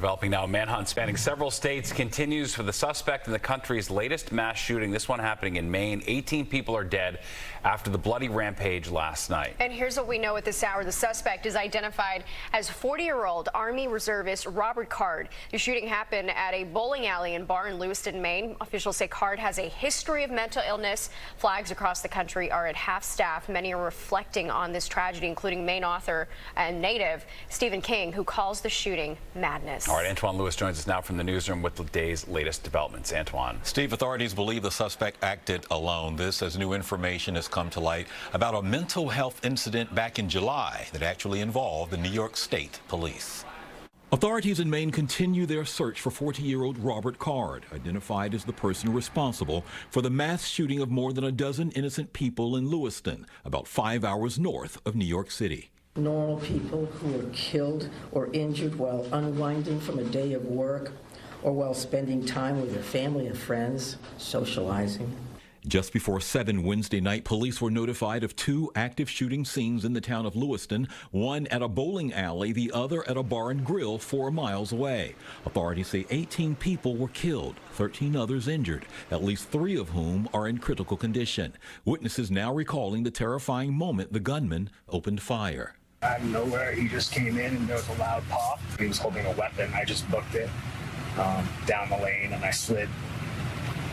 Developing now, a manhunt spanning several states continues for the suspect in the country's latest mass shooting. This one happening in Maine. 18 people are dead after the bloody rampage last night. And here's what we know at this hour. The suspect is identified as 40-year-old Army reservist Robert Card. The shooting happened at a bowling alley and bar in Lewiston, Maine. Officials say Card has a history of mental illness. Flags across the country are at half staff. Many are reflecting on this tragedy, including Maine author and native Stephen King, who calls the shooting madness. All right, Antoine Lewis joins us now from the newsroom with the day's latest developments. Antoine. Steve, authorities believe the suspect acted alone. This as new information has come to light about a mental health incident back in July that actually involved the New York State Police. Authorities in Maine continue their search for 40-year-old Robert Card, identified as the person responsible for the mass shooting of more than a dozen innocent people in Lewiston, about 5 hours north of New York City. Normal people who were killed or injured while unwinding from a day of work or while spending time with their family and friends, socializing. Just before 7 Wednesday night, police were notified of 2 active shooting scenes in the town of Lewiston, one at a bowling alley, the other at a bar and grill 4 miles away. Authorities say 18 people were killed, 13 others injured, at least 3 of whom are in critical condition. Witnesses now recalling the terrifying moment the gunman opened fire. Out of nowhere, he just came in and there was a loud pop. He was holding a weapon. I just booked it down the lane and I slid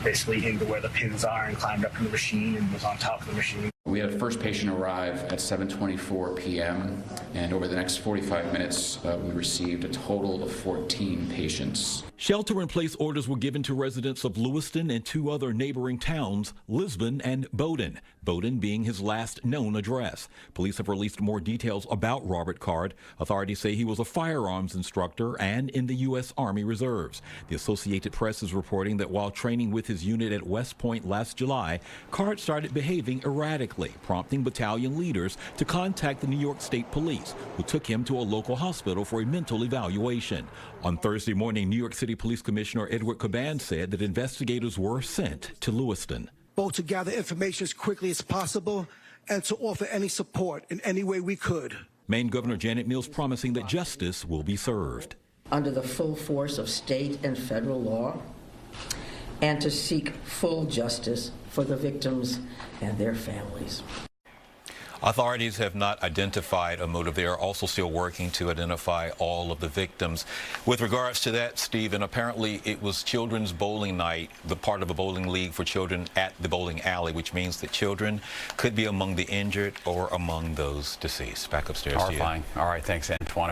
basically into where the pins are and climbed up in the machine and was on top of the machine. We had a first patient arrive at 7:24 p.m. and over the next 45 minutes we received a total of 14 patients. Shelter-in-place orders were given to residents of Lewiston and 2 other neighboring towns, Lisbon and Bowdoin. Bowdoin being his last known address. Police have released more details about Robert Card. Authorities say he was a firearms instructor and in the U.S. Army Reserves. The Associated Press is reporting that while training with his unit at West Point last July, Card started behaving erratically, prompting battalion leaders to contact the New York State Police, who took him to a local hospital for a mental evaluation. On Thursday morning, New York City Police Commissioner Edward Caban said that investigators were sent to Lewiston. Both to gather information as quickly as possible and to offer any support in any way we could. Maine Governor Janet Mills promising that justice will be served. Under the full force of state and federal law, and to seek full justice for the victims and their families. Authorities have not identified a motive. They are also still working to identify all of the victims. With regards to that, Stephen, apparently it was children's bowling night, the part of a bowling league for children at the bowling alley, which means that children could be among the injured or among those deceased. Back upstairs to you. Horrifying. All right, thanks, Antoine.